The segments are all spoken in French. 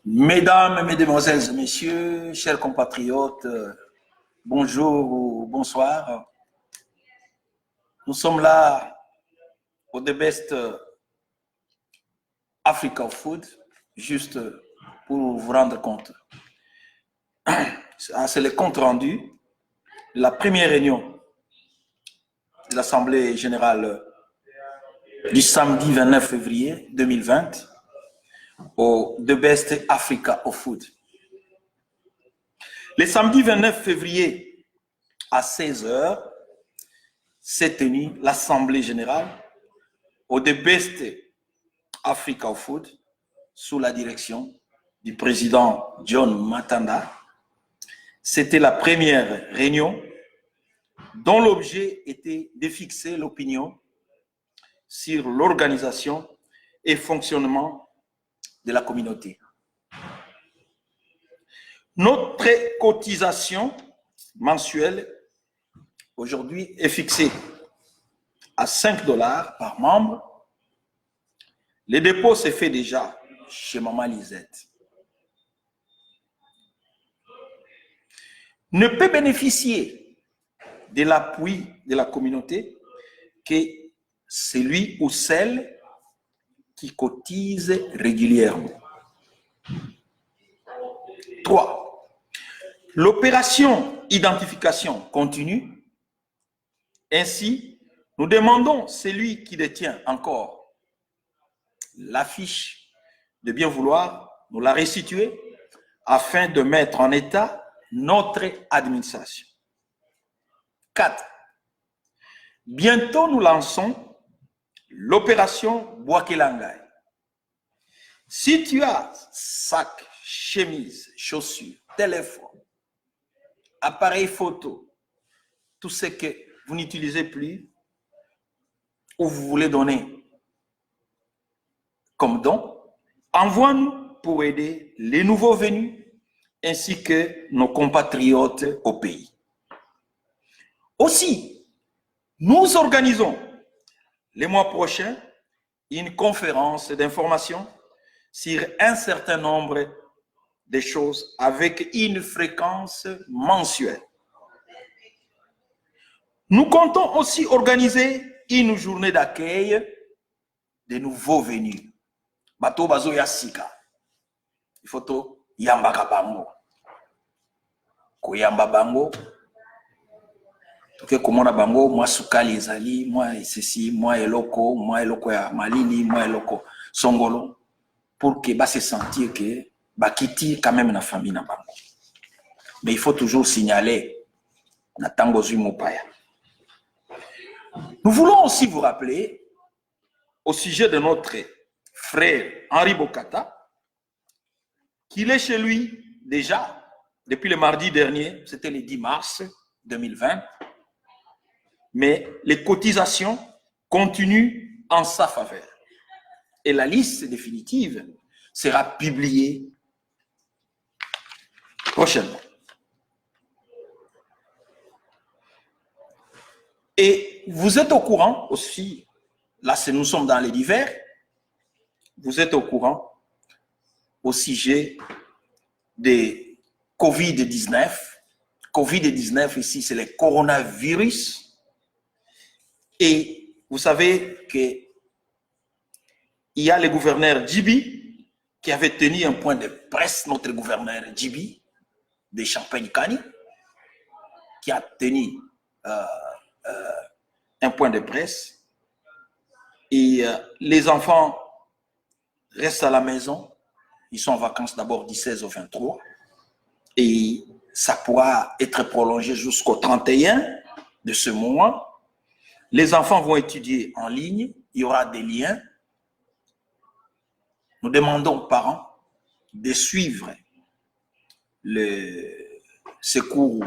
Mesdames, Mesdemoiselles et Messieurs, chers compatriotes, bonjour ou bonsoir. Nous sommes là au The Best Africa of Food, juste pour vous rendre compte. C'est le compte rendu de la première réunion de l'Assemblée générale du samedi 29 février 2020 au The Best Africa of Food. Le samedi 29 février à 16 h s'est tenue l'Assemblée générale au The Best Africa of Food sous la direction du président John Matanda. C'était la première réunion dont l'objet était de fixer l'opinion sur l'organisation et fonctionnement de la communauté. Notre cotisation mensuelle aujourd'hui est fixée à 5 $ par membre. Le dépôt s'est fait déjà chez Maman Lisette. Ne peut bénéficier de l'appui de la communauté que celui ou celle qui cotise régulièrement. 3. L'opération identification continue. Ainsi, nous demandons celui qui détient encore l'affiche de bien vouloir nous la restituer afin de mettre en état notre administration. 4. Bientôt, nous lançons l'opération Bwakelangai. Si tu as sac, chemise, chaussures, téléphone, appareil photo, tout ce que vous n'utilisez plus ou vous voulez donner comme don, envoie-nous pour aider les nouveaux venus ainsi que nos compatriotes au pays. Aussi, nous organisons les mois prochains une conférence d'information sur un certain nombre de choses avec une fréquence mensuelle. Nous comptons aussi organiser une journée d'accueil des nouveaux venus. Bato bazo yasika. Il faut to yamba kabango. Ko yamba bango. Toke komona bango moi sukali ezali, moi ceci, moi eloko ya malili, moi eloko songolo pour que ba se sentir que ba kiti quand même na famille na bango. Mais il faut toujours signaler na tango zui mopaya. Nous voulons aussi vous rappeler au sujet de notre frère Henri Bokata qu'il est chez lui déjà depuis le mardi dernier, c'était le 10 mars 2020, mais les cotisations continuent en sa faveur. Et la liste définitive sera publiée prochainement. Et vous êtes au courant aussi, là nous sommes dans les divers, vous êtes au courant au sujet de Covid-19. Covid-19 ici, c'est le coronavirus. Et vous savez qu'il y a le gouverneur Djibi qui avait tenu un point de presse, notre gouverneur Djibi de Champagne-Kani, qui a tenu un point de presse. Et les enfants restent à la maison. Ils sont en vacances d'abord du 16 au 23. Et ça pourra être prolongé jusqu'au 31 de ce mois. Les enfants vont étudier en ligne. Il y aura des liens. Nous demandons aux parents de suivre ces cours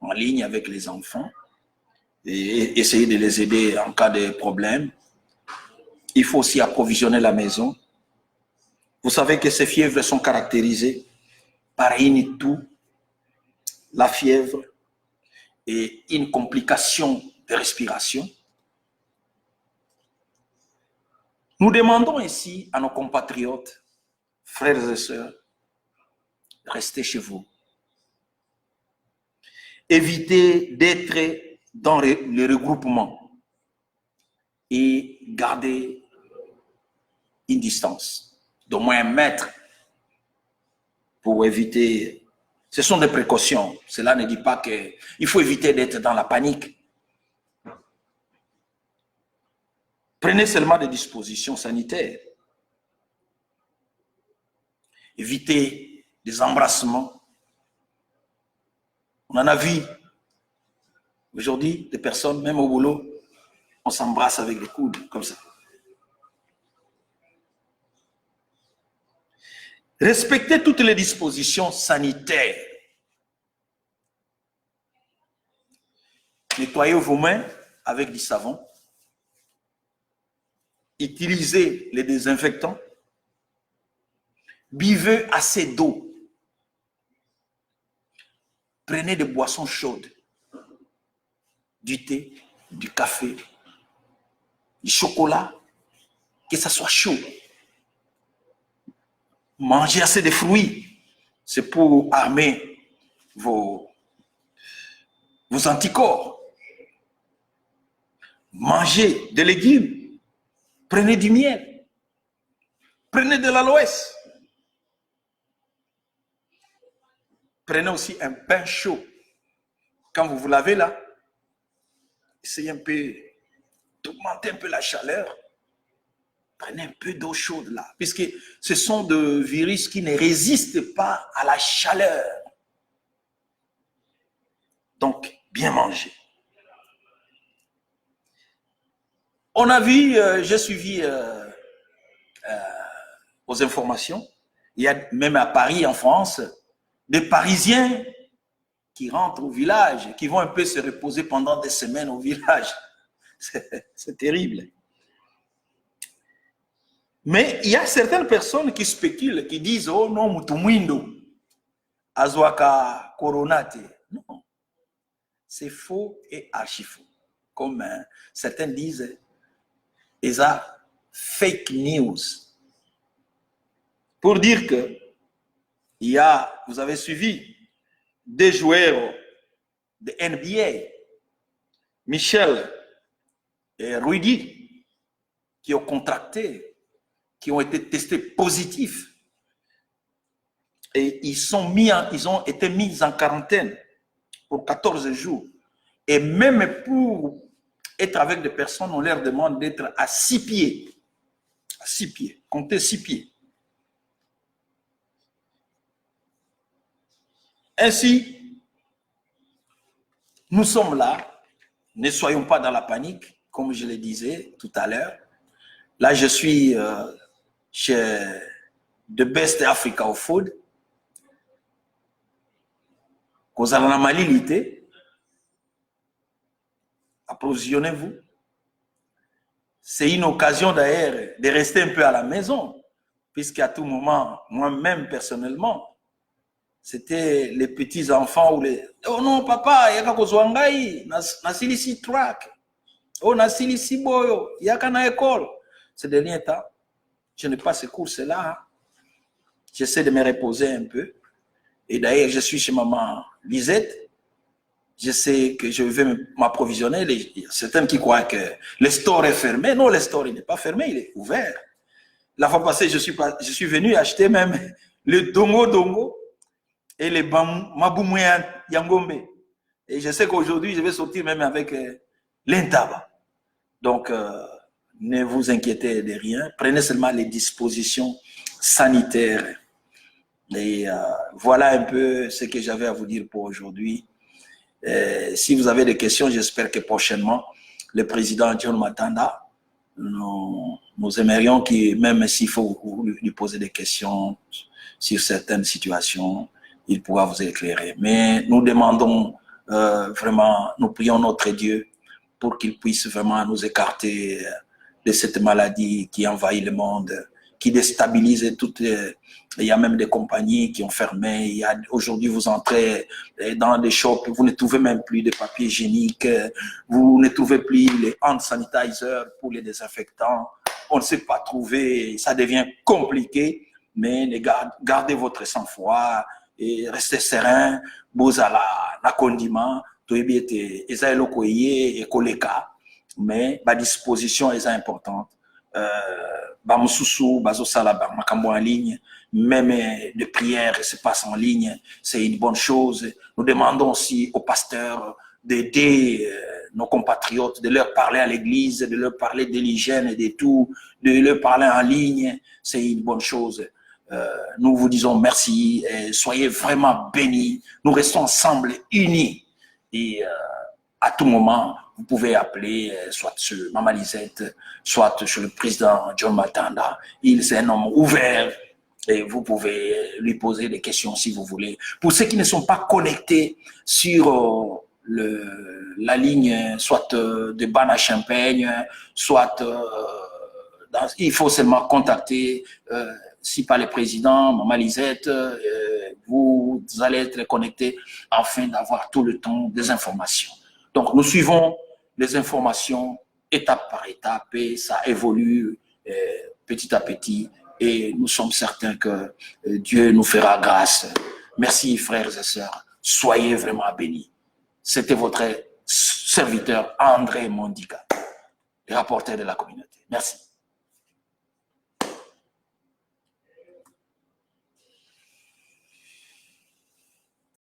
en ligne avec les enfants et essayer de les aider en cas de problème. Il faut aussi approvisionner la maison. Vous savez que ces fièvres sont caractérisées par une toux, la fièvre et une complication de respiration. Nous demandons ici à nos compatriotes, frères et sœurs, restez chez vous. Évitez d'être dans le regroupement et gardez une distance d'au moins 1 mètre pour éviter. Ce sont des précautions. Cela ne dit pas qu'il faut éviter d'être dans la panique. Prenez seulement des dispositions sanitaires. Évitez des embrassements. On en a vu aujourd'hui des personnes, même au boulot, on s'embrasse avec les coudes, comme ça. Respectez toutes les dispositions sanitaires. Nettoyez vos mains avec du savon. Utilisez les désinfectants. Buvez assez d'eau. Prenez des boissons chaudes. Du thé, du café, du chocolat, que ça soit chaud. Mangez assez de fruits. C'est pour armer vos anticorps. Mangez des légumes. Prenez du miel. Prenez de l'aloès. Prenez aussi un pain chaud. Quand vous vous lavez là, essayez un peu d'augmenter un peu la chaleur. Prenez un peu d'eau chaude là, puisque ce sont des virus qui ne résistent pas à la chaleur. Donc, bien manger. On a vu, j'ai suivi aux informations, il y a même à Paris, en France, des Parisiens qui rentrent au village, qui vont un peu se reposer pendant des semaines au village. C'est terrible. Mais il y a certaines personnes qui spéculent, qui disent « Oh non, mutumwindo, azwaka coronate ». Non, c'est faux et archi faux. Comme certains disent, et ça, fake news. Pour dire que il y a, vous avez suivi des joueurs de NBA, Michel et Rudy, qui ont contracté, qui ont été testés positifs. Et ils ont été mis en quarantaine pour 14 jours. Et même pour être avec des personnes, on leur demande d'être à 6 pieds. À 6 pieds. Comptez 6 pieds. Ainsi, nous sommes là. Ne soyons pas dans la panique, comme je le disais tout à l'heure. Là, je suis chez The Best Africa of Food. Kozalana malilité. Approvisionnez-vous. C'est une occasion d'ailleurs de rester un peu à la maison, puisqu'à tout moment, moi-même personnellement, c'était les petits-enfants ou les... Oh non, papa, yaka kozwangai, nasilisi track. Oh, nasilisi boyo, yaka na école. Ces derniers temps, je n'ai pas ces courses-là. J'essaie de me reposer un peu. Et d'ailleurs, je suis chez maman Lisette. Je sais que je vais m'approvisionner. Il y a certains qui croient que le store est fermé. Non, le store n'est pas fermé, il est ouvert. La fois passée, je suis venu acheter même le dongo et les maboumouya yangombe. Et je sais qu'aujourd'hui, je vais sortir même avec l'intaba. Donc, ne vous inquiétez de rien. Prenez seulement les dispositions sanitaires. Et voilà un peu ce que j'avais à vous dire pour aujourd'hui. Si vous avez des questions, j'espère que prochainement, le président John Matanda, nous aimerions qu'il, même s'il faut lui poser des questions sur certaines situations, il pourra vous éclairer. Mais nous demandons vraiment, nous prions notre Dieu pour qu'il puisse vraiment nous écarter de cette maladie qui envahit le monde, qui déstabilise toutes les... Il y a même des compagnies qui ont fermé. Aujourd'hui, vous entrez dans des shops, vous ne trouvez même plus de papier hygiénique, vous ne trouvez plus les hand sanitizers pour les désinfectants. On ne sait pas trouver, ça devient compliqué, mais gardez votre sang-froid et restez serein, bozala, na condiment, toyebi ete, eza eloko ye, ekoleka, mais ba disposition est importante. Ba mususu, bazo sala ba makambo en ligne, même de prière se passe en ligne, c'est une bonne chose. Nous demandons aussi aux pasteurs d'aider nos compatriotes, de leur parler à l'église, de leur parler de l'hygiène et de tout, de leur parler en ligne, c'est une bonne chose. Nous vous disons merci, et soyez vraiment bénis. Nous restons ensemble, unis. Et à tout moment, vous pouvez appeler soit sur Maman Lisette, soit sur le président John Matanda. Il est un homme ouvert et vous pouvez lui poser des questions si vous voulez. Pour ceux qui ne sont pas connectés sur la ligne, soit de Bana Champagne, soit il faut seulement contacter, si pas le président, Maman Lisette, vous allez être connectés afin d'avoir tout le temps des informations. Donc, nous suivons les informations étape par étape et ça évolue petit à petit et nous sommes certains que Dieu nous fera grâce. Merci, frères et sœurs. Soyez vraiment bénis. C'était votre serviteur André Mondika, le rapporteur de la communauté. Merci.